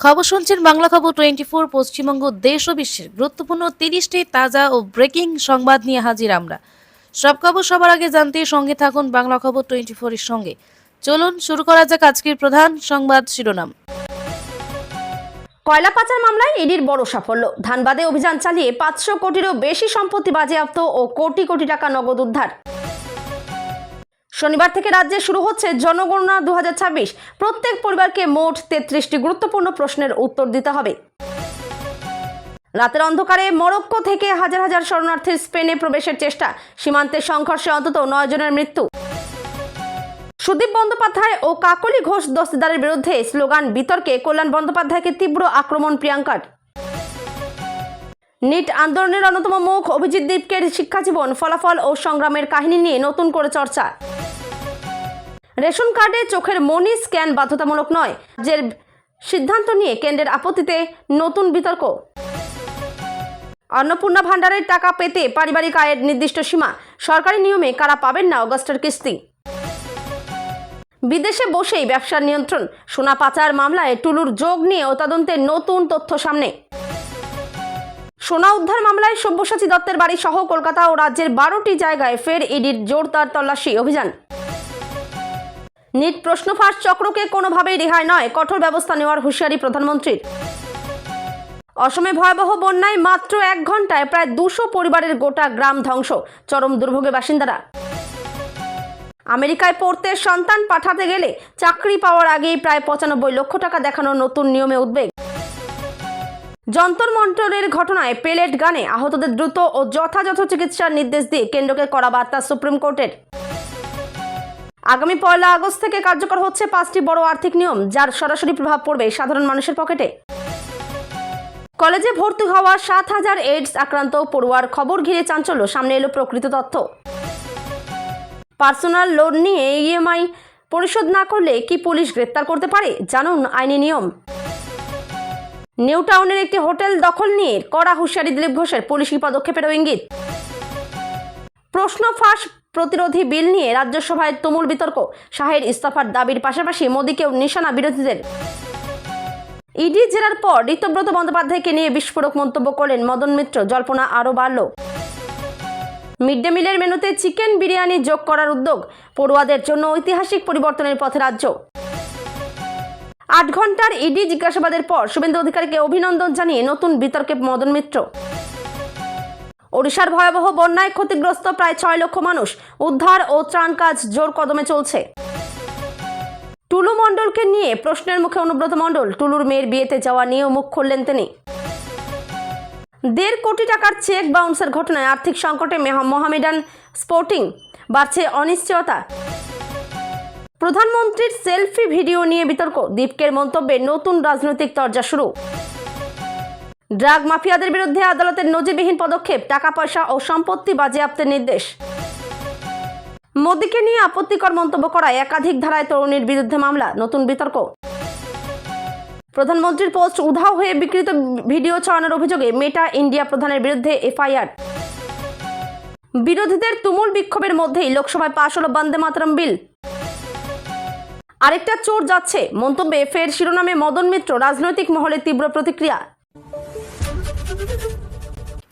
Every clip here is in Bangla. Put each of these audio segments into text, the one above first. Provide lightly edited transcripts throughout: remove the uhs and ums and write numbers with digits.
খবর শুনছেন বাংলা খবর 24। পশ্চিমবঙ্গ দেশ ও বিশ্বের গুরুত্বপূর্ণ 30টি তাজা ও ব্রেকিং সংবাদ নিয়ে হাজির আমরা। সব খবর সবার আগে জানতে সঙ্গে থাকুন বাংলা খবর 24 এর সঙ্গে। চলুন শুরু করা যাক আজকের প্রধান সংবাদ শিরোনাম। কয়লা পাচার মামলায় ইডির বড় সাফল্য। ধানবাদে অভিযান চালিয়ে 500 কোটিরও বেশি সম্পত্তি বাজেয়াপ্ত ও কোটি কোটি টাকা নগদ উদ্ধার। শনিবার থেকে রাজ্যে শুরু হচ্ছে জনগণনা 2026। প্রত্যেক পরিবারকে মোট 33টি গুরুত্বপূর্ণ প্রশ্নের উত্তর দিতে হবে। রাতের অন্ধকারে মরক্কো থেকে হাজার হাজার শরণার্থীর স্পেনে প্রবেশের চেষ্টা, সীমান্তে সংঘর্ষে অন্তত 9 জনের মৃত্যু। সুদীপ বন্দ্যোপাধ্যায় ও কাকলি ঘোষ দস্তিদারের বিরুদ্ধে স্লোগান বিতর্কে কল্যাণ বন্দ্যোপাধ্যায়কে তীব্র আক্রমণ প্রিয়াঙ্কার। নিট আন্দোলনের অন্যতম মুখ অভিজিৎ দীপকের শিক্ষাজীবন, ফলাফল ও সংগ্রামের কাহিনী নিয়ে নতুন করে চর্চা। রেশন কার্ডে চোখের মনি স্ক্যান বাধ্যতামূলক নয়, রাজ্যের সিদ্ধান্ত নিয়ে কেন্দ্রের আপত্তিতে নতুন বিতর্ক। অন্নপূর্ণা ভান্ডারের টাকা পেতে পারিবারিক আয়ের নির্দিষ্ট সীমা, সরকারি নিয়মে কারা পাবেন না অগাস্টের কিস্তি। বিদেশে বসেই ব্যবসার নিয়ন্ত্রণ, সোনা পাচার মামলায় টুলুর যোগ নিয়ে তদন্তের নতুন তথ্য সামনে। সোনা উদ্ধার মামলায় সব্যসাচী দত্তের বাড়ি সহ কলকাতা ও রাজ্যের 12টি জায়গায় ফের ইডির জোরদার তল্লাশি অভিযান। নিট প্রশ্ন ফাঁস চক্রকে কোনোভাবেই রেহাই নয়, কঠোর ব্যবস্থা নেওয়ার হুঁশিয়ারি প্রধানমন্ত্রীর। অসমে ভয়াবহ বন্যায় মাত্র 1 ঘন্টায় প্রায় 200 পরিবারের গোটা গ্রাম ধ্বংস, চরম দুর্ভোগে বাসিন্দারা। আমেরিকায় পড়তে সন্তান পাঠাতে গেলে চাকরি পাওয়ার আগেই প্রায় 95 লক্ষ টাকা দেখানোর নতুন নিয়মে উদ্বেগ। যন্তর মন্তরের ঘটনায় পেলেট গানে আহতদের দ্রুত ও যথাযথ চিকিৎসার নির্দেশ দিয়ে কেন্দ্রকে করা বার্তা সুপ্রিম কোর্টের। আগামী 1 আগস্ট থেকে কার্যকর হচ্ছে 5টি বড় আর্থিক নিয়ম, যার সরাসরি প্রভাব পড়বে সাধারণ মানুষের পকেটে। কলেজে ভর্তি হওয়া 7000 এইডস আক্রান্ত পড়ুয়ার খবর ঘিরে চাঞ্চল্য, সামনে এলো প্রকৃত তথ্য। পার্সোনাল লোন নিয়ে ইএমআই পরিশোধ না করলে কি পুলিশ গ্রেপ্তার করতে পারে, জানুন আইনি নিয়ম। নিউ টাউনের একটি হোটেল দখল নিয়ে কড়া হুঁশিয়ারি দিলীপ ঘোষের, পুলিশি পদক্ষেপেরও ইঙ্গিত। প্রশ্ন ফাঁস প্রতিরোধী বিল নিয়ে রাজ্যসভায় তুমুল বিতর্ক, শাহের ইস্তফার দাবির পাশাপাশি মোদীকেও নিশানা বিরোধীদের। ইডি জেরার পর ঋতব্রত বন্দ্যোপাধ্যায়কে নিয়ে বিস্ফোরক মন্তব্য করলেন মদন মিত্র, জল্পনা আরও বাড়ল। মিড ডে মিলের মেনুতে চিকেন বিরিয়ানি যোগ করার উদ্যোগ, পড়ুয়াদের জন্য ঐতিহাসিক পরিবর্তনের পথে রাজ্য। 8 ঘন্টার ইডি জিজ্ঞাসাবাদের পর শুভেন্দু অধিকারীকে অভিনন্দন জানিয়ে নতুন বিতর্কে মদন মিত্র। ওড়িশার ভয়াবহ বন্যায় ক্ষতিগ্রস্ত প্রায় 6 লক্ষ মানুষ, উদ্ধার ও ত্রাণ কাজ জোর কদমে চলছে। টুলু মণ্ডলকে নিয়ে প্রশ্নের মুখে অনুব্রত মণ্ডল, টুলুর মেয়ের বিয়েতে যাওয়া নিয়েও মুখ খুললেন তিনি। 1.5 কোটি টাকার চেক বাউন্সের ঘটনায় আর্থিক সংকটে মোহামেডান স্পোর্টিং, বাড়ছে অনিশ্চয়তা। প্রধানমন্ত্রীর সেলফি ভিডিও নিয়ে বিতর্ক, দীপকের মন্তব্যে নতুন রাজনৈতিক তরজা শুরু। ড্রাগ মাফিয়াদের বিরুদ্ধে আদালতের নজিরবিহীন পদক্ষেপ, টাকা পয়সা ও সম্পত্তি বাজেয়াপ্তের নির্দেশ। মোদীকে নিয়ে আপত্তিকর মন্তব্য করায় একাধিক ধারায় তরুণীর বিরুদ্ধে মামলা, নতুন বিতর্ক। প্রধানমন্ত্রীর পোস্ট উধাও হয়ে বিকৃত ভিডিও ছড়ানোর অভিযোগে মেটা ইন্ডিয়া প্রধানের বিরুদ্ধে এফআইআর। বিরোধীদের তুমুল বিক্ষোভের মধ্যেই লোকসভায় পাশ হলো বন্দে মাতরম বিল। আরেকটা চোর যাচ্ছে মন্তব্যে ফের শিরোনামে মদন মিত্র, রাজনৈতিক মহলে তীব্র প্রতিক্রিয়া।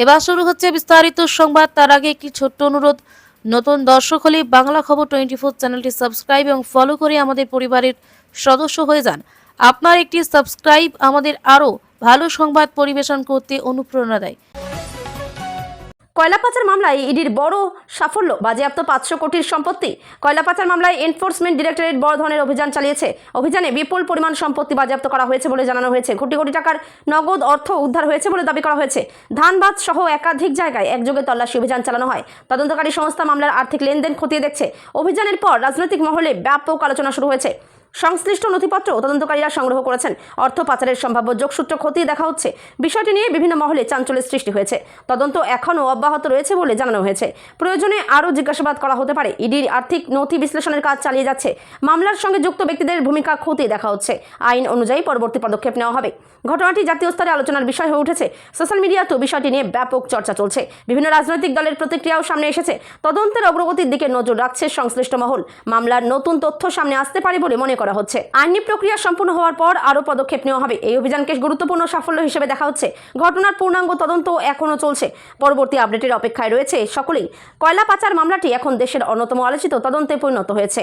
এবার শুরু হচ্ছে বিস্তারিত সংবাদ। তার আগে একটি ছোট্ট অনুরোধ, নতুন দর্শক হলে বাংলা খবর 24 চ্যানেলটি সাবস্ক্রাইব এবং ফলো করে আমাদের পরিবারের সদস্য হয়ে যান। আপনার একটি সাবস্ক্রাইব আমাদের আরও ভালো সংবাদ পরিবেশন করতে অনুপ্রেরণা দেয়। কয়লা পাচার মামলায় ইডির বড় সাফল্য, বাজেয়াপ্ত 500 কোটির সম্পত্তি। কয়লা পাচার মামলায় এনফোর্সমেন্ট ডিরেক্টরেট বড় ধরনের অভিযান চালিয়েছে। অভিযানে বিপুল পরিমাণ সম্পত্তি বাজেয়াপ্ত করা হয়েছে বলে জানানো হয়েছে। কোটি কোটি টাকার নগদ অর্থ উদ্ধার হয়েছে বলে দাবি করা হয়েছে। ধানবাদ সহ একাধিক জায়গায় একযোগে তল্লাশি অভিযান চালানো হয়। তদন্তকারী সংস্থা মামলার আর্থিক লেনদেন খতিয়ে দেখছে। অভিযানের পর রাজনৈতিক মহলে ব্যাপক আলোচনা শুরু হয়েছে। সংশ্লিষ্ট নথিপত্র তদন্তকারীরা সংগ্রহ করেছেন। অর্থ পাচারের সম্ভাব্য যোগসূত্র খতিয়ে দেখা হচ্ছে। বিষয়টি নিয়ে বিভিন্ন মহলে চাঞ্চল্যের সৃষ্টি হয়েছে। তদন্ত এখনও অব্যাহত রয়েছে বলে জানানো হয়েছে। প্রয়োজনে আরও জিজ্ঞাসাবাদ করা হতে পারে। ইডির আর্থিক নথি বিশ্লেষণের কাজ চালিয়ে যাচ্ছে। মামলার সঙ্গে যুক্ত ব্যক্তিদের ভূমিকা খতিয়ে দেখা হচ্ছে। আইন অনুযায়ী পরবর্তী পদক্ষেপ নেওয়া হবে। ঘটনাটি জাতীয় স্তরে আলোচনার বিষয় হয়ে উঠেছে। সোশ্যাল মিডিয়াতেও বিষয়টি নিয়ে ব্যাপক চর্চা চলছে। বিভিন্ন রাজনৈতিক দলের প্রতিক্রিয়াও সামনে এসেছে। তদন্তের অগ্রগতির দিকে নজর রাখছে সংশ্লিষ্ট মহল। মামলার নতুন তথ্য সামনে আসতে পারে বলে মনে করা করা হচ্ছে। আইনি প্রক্রিয়া সম্পূর্ণ হওয়ার পর আরও পদক্ষেপ নেওয়া হবে। এই অভিযানকে গুরুত্বপূর্ণ সাফল্য হিসেবে দেখা হচ্ছে। ঘটনার পূর্ণাঙ্গ তদন্ত এখনও চলছে। পরবর্তী আপডেটের অপেক্ষায় রয়েছে সকলেই। কয়লা পাচার মামলাটি এখন দেশের অন্যতম আলোচিত তদন্তে পরিণত হয়েছে।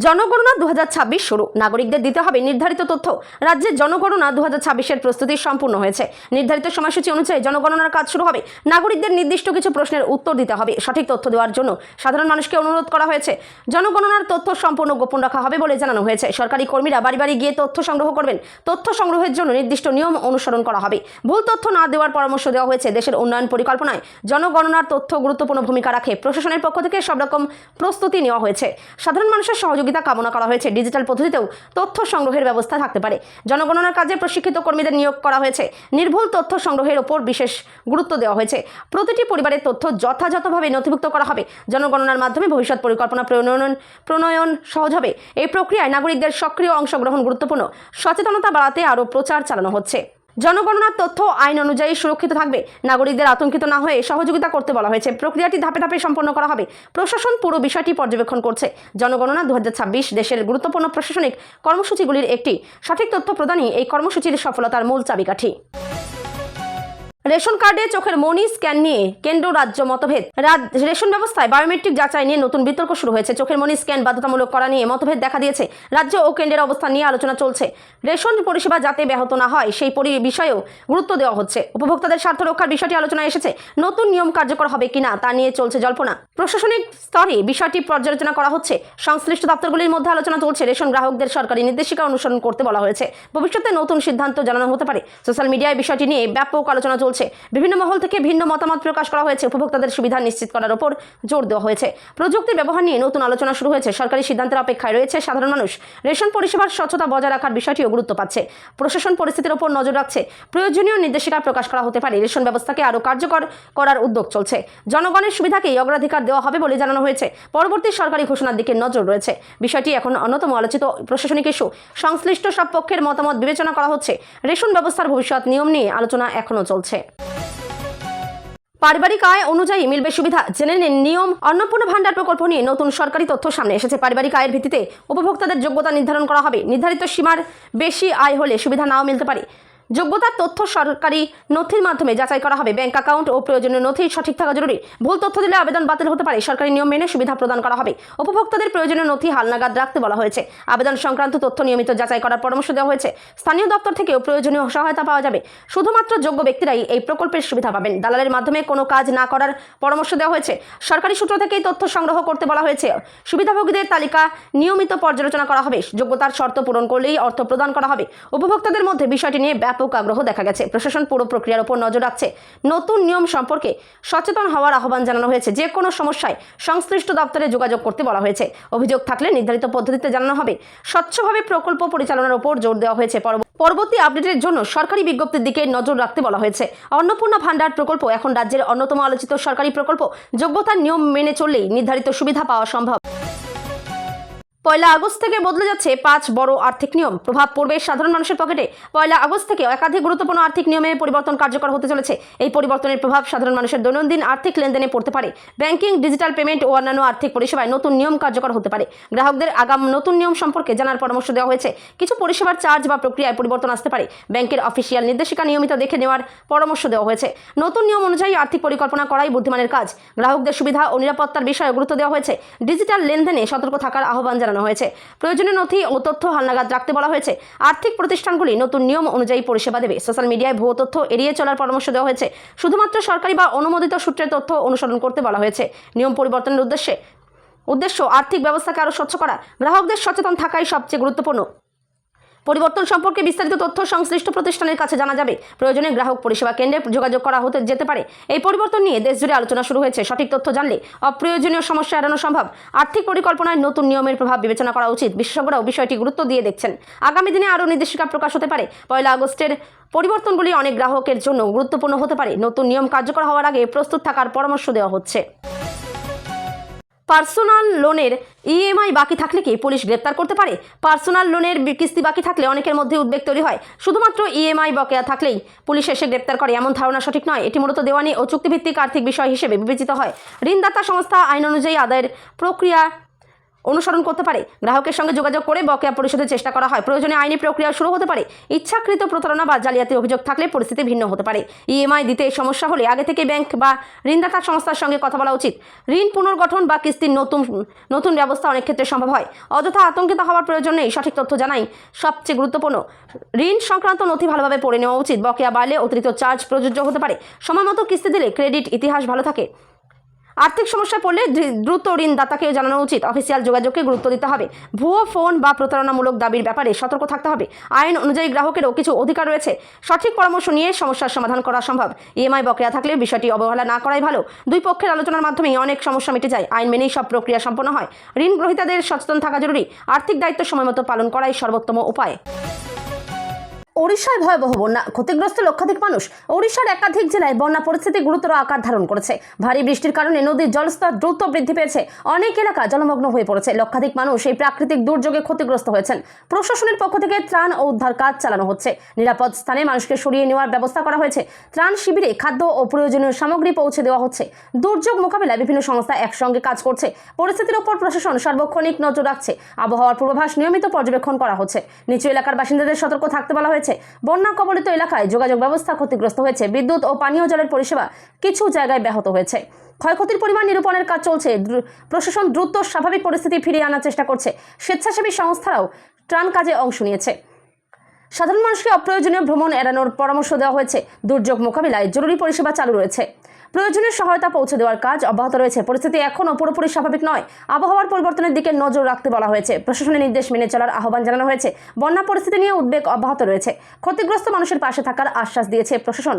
জনগণনা 2026 শুরু, নাগরিকদের দিতে হবে নির্ধারিত তথ্য। রাজ্যের জনগণনা 2026-এর প্রস্তুতি সম্পূর্ণ হয়েছে। নির্ধারিত সময়সূচি অনুযায়ী জনগণনার কাজ শুরু হবে। নাগরিকদের নির্দিষ্ট কিছু প্রশ্নের উত্তর দিতে হবে। সঠিক তথ্য দেওয়ার জন্য সাধারণ মানুষকে অনুরোধ করা হয়েছে। জনগণনার তথ্য সম্পূর্ণ গোপন রাখা হবে বলে জানানো হয়েছে। সরকারি কর্মীরা বাড়ি বাড়ি গিয়ে তথ্য সংগ্রহ করবেন। তথ্য সংগ্রহের জন্য নির্দিষ্ট নিয়ম অনুসরণ করা হবে। ভুল তথ্য না দেওয়ার পরামর্শ দেওয়া হয়েছে। দেশের উন্নয়ন পরিকল্পনায় জনগণনার তথ্য গুরুত্বপূর্ণ ভূমিকা রাখে। প্রশাসনের পক্ষ থেকে সব রকম প্রস্তুতি নেওয়া হয়েছে। সাধারণ মানুষের সহযোগিতা কামনা করা হয়েছে। ডিজিটাল পদ্ধতিতেও তথ্য সংগ্রহের ব্যবস্থা থাকতে পারে। জনগণনার কাজে প্রশিক্ষিত কর্মীদের নিয়োগ করা হয়েছে। নির্ভুল তথ্য সংগ্রহের ওপর বিশেষ গুরুত্ব দেওয়া হয়েছে। প্রতিটি পরিবারের তথ্য যথাযথভাবে নথিভুক্ত করা হবে। জনগণনার মাধ্যমে ভবিষ্যৎ পরিকল্পনা প্রণয়ন সহজ হবে। এই প্রক্রিয়ায় নাগরিকদের সক্রিয় অংশগ্রহণ গুরুত্বপূর্ণ। সচেতনতা বাড়াতে আরও প্রচার চালানো হচ্ছে। জনগণনার তথ্য আইন অনুযায়ী সুরক্ষিত থাকবে। নাগরিকদের আতঙ্কিত না হয়ে সহযোগিতা করতে বলা হয়েছে। প্রক্রিয়াটি ধাপে ধাপে সম্পন্ন করা হবে। প্রশাসন পুরো বিষয়টি পর্যবেক্ষণ করছে। জনগণনা 2026 দেশের গুরুত্বপূর্ণ প্রশাসনিক কর্মসূচিগুলির একটি। সঠিক তথ্য প্রদানই এই কর্মসূচির সফলতার মূল চাবিকাঠি। রেশন কার্ডে চোখের মনি স্ক্যান নিয়ে কেন্দ্র রাজ্য মতভেদ। রেশন ব্যবস্থায় বায়োমেট্রিক যাচাই নিয়ে নতুন বিতর্ক শুরু হয়েছে। চোখের মনি স্ক্যান বাধ্যতামূলক করা নিয়ে মতভেদ দেখা দিয়েছে। রাজ্য ও কেন্দ্রের অবস্থান নিয়ে আলোচনা চলছে। রেশন পরিষেবা যাতে ব্যাহত না হয় সেই বিষয়েও গুরুত্ব দেওয়া হচ্ছে। উপভোক্তাদের স্বার্থ রক্ষার বিষয়টি আলোচনায় এসেছে। নতুন নিয়ম কার্যকর হবে কিনা তা নিয়ে চলছে জল্পনা। প্রশাসনিক স্তরে বিষয়টি পর্যালোচনা করা হচ্ছে। সংশ্লিষ্ট দপ্তরগুলির মধ্যে আলোচনা চলছে। রেশন গ্রাহকদের সরকারি নির্দেশিকা অনুসরণ করতে বলা হয়েছে। ভবিষ্যতে নতুন সিদ্ধান্ত জানানো হতে পারে। সোশ্যাল মিডিয়ায় বিষয়টি নিয়ে ব্যাপক আলোচনা চলছে। বিভিন্ন মহল থেকে ভিন্ন মতামত প্রকাশ করা হয়েছে। উপভোক্তাদের সুবিধা নিশ্চিত করার উপর জোর দেওয়া হয়েছে। প্রযুক্তির ব্যবহার নিয়ে নতুন আলোচনা শুরু হয়েছে। সরকারি সিদ্ধান্তের অপেক্ষায় রয়েছে সাধারণ মানুষ। রেশন পরিষেবার স্বচ্ছতা বজায় রাখার বিষয়টিও গুরুত্ব পাচ্ছে। প্রশাসন পরিস্থিতির উপর নজর রাখছে। প্রয়োজনীয় নির্দেশিকা প্রকাশ করা হতে পারে। রেশন ব্যবস্থাকে আরও কার্যকর করার উদ্যোগ চলছে। জনগণের সুবিধাকেই অগ্রাধিকার দেওয়া হবে বলে জানানো হয়েছে। পরবর্তী সরকারি ঘোষণার দিকে নজর রয়েছে। বিষয়টি এখন অন্যতম আলোচিত প্রশাসনিক ইস্যু। সংশ্লিষ্ট সব পক্ষের মতামত বিবেচনা করা হচ্ছে। রেশন ব্যবস্থার ভবিষ্যৎ নিয়ম নিয়ে আলোচনা এখনও চলছে। পারিবারিক আয় অনুযায়ী মিলবে সুবিধা, জেনে নিন নিয়ম। অন্নপূর্ণা ভান্ডার প্রকল্প নিয়ে নতুন সরকারি তথ্য সামনে এসেছে। পারিবারিক আয়ের ভিত্তিতে উপভোক্তাদের যোগ্যতা নির্ধারণ করা হবে। নির্ধারিত সীমার বেশি আয় হলে সুবিধা নাও মিলতে পারে। যোগ্যতার তথ্য সরকারি নথির মাধ্যমে যাচাই করা হবে। ব্যাংক অ্যাকাউন্ট ও প্রয়োজনীয় নথি সঠিক থাকা জরুরি। ভুল তথ্য দিলে আবেদন বাতিল হতে পারে। সরকারি নিয়ম মেনে সুবিধা প্রদান করা হবে। উপভোক্তাদের প্রয়োজনীয় নথি হালনাগাদ রাখতে বলা হয়েছে। আবেদন সংক্রান্ত তথ্য নিয়মিত যাচাই করার পরামর্শ দেওয়া হয়েছে। স্থানীয় দপ্তর থেকেও প্রয়োজনীয় সহায়তা পাওয়া যাবে। শুধুমাত্র যোগ্য ব্যক্তিরাই এই প্রকল্পের সুবিধা পাবেন। দালালের মাধ্যমে কোনো কাজ না করার পরামর্শ দেওয়া হয়েছে। সরকারি সূত্র থেকেই তথ্য সংগ্রহ করতে বলা হয়েছে। সুবিধাভোগীদের তালিকা নিয়মিত পর্যালোচনা করা হবে। যোগ্যতার শর্ত পূরণ করলেই অর্থ প্রদান করা হবে। উপভোক্তাদের মধ্যে বিষয়টি নিয়ে ব্যাপক আগ্রহ দেখা গেছে। প্রশাসন পুরো প্রক্রিয়ার উপর নজর রাখছে। নতুন নিয়ম সম্পর্কে সচেতন হওয়ার আহ্বান জানানো হয়েছে। যে কোনো সমস্যায় সংশ্লিষ্ট দপ্তরে যোগাযোগ করতে বলা হয়েছে। অভিযোগ থাকলে নির্ধারিত পদ্ধতিতে জানানো হবে। স্বচ্ছভাবে প্রকল্প পরিচালনার উপর জোর দেওয়া হয়েছে। পরবর্তী আপডেটের জন্য সরকারি বিজ্ঞপ্তির দিকে নজর রাখতে বলা হয়েছে। অন্নপূর্ণা ভান্ডার প্রকল্প এখন রাজ্যের অন্যতম আলোচিত সরকারি প্রকল্প। যোগ্যতার নিয়ম মেনে চললেই নির্ধারিত সুবিধা পাওয়া সম্ভব। 1 আগস্ট থেকে বদলে যাচ্ছে 5 বড় আর্থিক নিয়ম। প্রভাব পড়বে সাধারণ মানুষের পকেটে। 1 আগস্ট থেকে একাধিক গুরুত্বপূর্ণ আর্থিক নিয়মে পরিবর্তন কার্যকর হতে চলেছে। এই পরিবর্তনের প্রভাব সাধারণ মানুষের দৈনন্দিন আর্থিক লেনদেনে পড়তে পারে। ব্যাংকিং, ডিজিটাল পেমেন্ট ও অন্যান্য আর্থিক পরিষেবায় নতুন নিয়ম কার্যকর হতে পারে। গ্রাহকদের আগাম নতুন নিয়ম সম্পর্কে জানার পরামর্শ দেওয়া হয়েছে। কিছু পরিষেবার চার্জ বা প্রক্রিয়ায় পরিবর্তন আসতে পারে। ব্যাংকের অফিসিয়াল নির্দেশিকা নিয়মিত দেখে নেওয়ার পরামর্শ দেওয়া হয়েছে। নতুন নিয়ম অনুযায়ী আর্থিক পরিকল্পনা করাই বুদ্ধিমানের কাজ। গ্রাহকদের সুবিধা ও নিরাপত্তার বিষয়ে গুরুত্ব দেওয়া হয়েছে। ডিজিটাল লেনদেনে সতর্ক থাকার আহ্বান জানানো হয়েছে। প্রয়োজনীয় নথি ও তথ্য হালনাগাদ রাখতে বলা হয়েছে। আর্থিক প্রতিষ্ঠানগুলি নতুন নিয়ম অনুযায়ী পরিষেবা দেবে। সোশ্যাল মিডিয়ায় ভুয়ো তথ্য এড়িয়ে চলার পরামর্শ দেওয়া হয়েছে। শুধুমাত্র সরকারি বা অনুমোদিত সূত্রের তথ্য অনুসরণ করতে বলা হয়েছে। নিয়ম পরিবর্তনের উদ্দেশ্য আর্থিক ব্যবস্থাকে আরও স্বচ্ছ করা। গ্রাহকদের সচেতন থাকাই সবচেয়ে গুরুত্বপূর্ণ। পরিবর্তন সম্পর্কে বিস্তারিত তথ্য সংশ্লিষ্ট প্রতিষ্ঠানের কাছে জানা যাবে। প্রয়োজনে গ্রাহক পরিষেবা কেন্দ্রে যোগাযোগ করা হতে যেতে পারে। এই পরিবর্তন নিয়ে দেশজুড়ে আলোচনা শুরু হয়েছে। সঠিক তথ্য জানলে অপ্রয়োজনীয় সমস্যা এড়ানো সম্ভব। আর্থিক পরিকল্পনায় নতুন নিয়মের প্রভাব বিবেচনা করা উচিত। বিশেষজ্ঞরাও বিষয়টি গুরুত্ব দিয়ে দেখছেন। আগামী দিনে আরও নির্দেশিকা প্রকাশ হতে পারে। 1 আগস্টের পরিবর্তনগুলি অনেক গ্রাহকের জন্য গুরুত্বপূর্ণ হতে পারে। নতুন নিয়ম কার্যকর হওয়ার আগে প্রস্তুত থাকার পরামর্শ দেওয়া হচ্ছে। পার্সোনাল লোনের ইএমআই বাকি থাকলে কি পুলিশ গ্রেপ্তার করতে পারে? পার্সোনাল লোনের কিস্তি বাকি থাকলে অনেকের মধ্যে উদ্বেগ তৈরি হয়। শুধুমাত্র ইএমআই বকেয়া থাকলেই পুলিশ এসে গ্রেপ্তার করে এমন ধারণা সঠিক নয়। এটি মূলত দেওয়ানি ও চুক্তিভিত্তিক আর্থিক বিষয় হিসেবে বিবেচিত হয়। ঋণদাতা সংস্থা আইন অনুযায়ী আদায়ের প্রক্রিয়া অনুসরণ করতে পারে। গ্রাহকের সঙ্গে যোগাযোগ করে বকেয়া পরিশোধের চেষ্টা করা হয়। প্রয়োজনে আইনি প্রক্রিয়া শুরু হতে পারে। ইচ্ছাকৃত প্রতারণা বা জালিয়াতি অভিযোগ থাকলে পরিস্থিতি ভিন্ন হতে পারে। ইএমআই দিতে সমস্যা হলে আগে থেকে ব্যাংক বা ঋণদাতা সংস্থার সঙ্গে কথা বলা উচিত। ঋণ পুনর্গঠন বা কিস্তির নতুন ব্যবস্থা অনেক ক্ষেত্রে সম্ভব হয়। অযথা আতঙ্কিত হওয়ার প্রয়োজন নেই। সঠিক তথ্য জানাই সবচেয়ে গুরুত্বপূর্ণ। ঋণ সংক্রান্ত নথি ভালোভাবে পড়ে নেওয়া উচিত। বকেয়া বাড়লে অতিরিক্ত চার্জ প্রযোজ্য হতে পারে। সময়মতো কিস্তি দিলে ক্রেডিট ইতিহাস ভালো থাকে। আর্থিক সমস্যায় পড়লে দ্রুত ঋণদাতাকে জানানো উচিত। অফিসিয়াল যোগাযোগকে গুরুত্ব দিতে হবে। ভুয়ো ফোন বা প্রতারণামূলক দাবির ব্যাপারে সতর্ক থাকতে হবে। আইন অনুযায়ী গ্রাহকেরও কিছু অধিকার রয়েছে। সঠিক পরামর্শ নিয়ে সমস্যার সমাধান করা সম্ভব। ইএমআই বকেয়া থাকলে বিষয়টি অবহেলা না করাই ভালো। দুই পক্ষের আলোচনার মাধ্যমেই অনেক সমস্যা মিটে যায়। আইন মেনেই সব প্রক্রিয়া সম্পন্ন হয়। ঋণ গ্রহীতাদের সচেতন থাকা জরুরি। আর্থিক দায়িত্ব সময়মতো পালন করাই সর্বোত্তম উপায়। ওড়িশায় ভয়াবহ বন্যা, ক্ষতিগ্রস্ত লক্ষাধিক মানুষ। ওড়িশার একাধিক জেলায় বন্যা পরিস্থিতি গুরুতর আকার ধারণ করেছে। ভারী বৃষ্টির কারণে নদীর জলস্তর দ্রুত বৃদ্ধি পেয়েছে। অনেক এলাকা জলমগ্ন হয়ে পড়েছে। লক্ষাধিক মানুষ এই প্রাকৃতিক দুর্যোগে ক্ষতিগ্রস্ত হয়েছেন। প্রশাসনের পক্ষ থেকে ত্রাণ ও উদ্ধার কাজ চালানো হচ্ছে। নিরাপদ স্থানে মানুষকে সরিয়ে নেওয়ার ব্যবস্থা করা হয়েছে। ত্রাণ শিবিরে খাদ্য ও প্রয়োজনীয় সামগ্রী পৌঁছে দেওয়া হচ্ছে। দুর্যোগ মোকাবিলায় বিভিন্ন সংস্থা একসঙ্গে কাজ করছে। পরিস্থিতির উপর প্রশাসন সার্বক্ষণিক নজর রাখছে। আবহাওয়ার পূর্বাভাস নিয়মিত পর্যবেক্ষণ করা হচ্ছে। নিচু এলাকার বাসিন্দাদের সতর্ক থাকতে বলা হয়েছে। বন্যা কবলিত এলাকায় যোগাযোগ ব্যবস্থা ক্ষতিগ্রস্ত হয়েছে। বিদ্যুৎ ও পানীয় জলের পরিষেবা কিছু জায়গায় ব্যাহত হয়েছে। ক্ষয়ক্ষতির পরিমাণ নিরূপণের কাজ চলছে। প্রশাসন দ্রুত স্বাভাবিক পরিস্থিতি ফিরিয়ে আনার চেষ্টা করছে। স্বেচ্ছাসেবী সংস্থারাও ত্রাণ কাজে অংশ নিয়েছে। সাধারণ মানুষকে অপ্রয়োজনীয় ভ্রমণ এড়ানোর পরামর্শ দেওয়া হয়েছে। দুর্যোগ মোকাবিলায় জরুরি পরিষেবা চালু রয়েছে। প্রয়োজনীয় সহায়তা পৌঁছে দেওয়ার কাজ অব্যাহত রয়েছে। পরিস্থিতি এখনও পুরোপুরি স্বাভাবিক নয়। আবহাওয়ার পরিবর্তনের দিকে নজর রাখতে বলা হয়েছে। প্রশাসনের নির্দেশ মেনে চলার আহ্বান জানানো হয়েছে। বন্যা পরিস্থিতি নিয়ে উদ্বেগ অব্যাহত রয়েছে। ক্ষতিগ্রস্ত মানুষের পাশে থাকার আশ্বাস দিয়েছে প্রশাসন।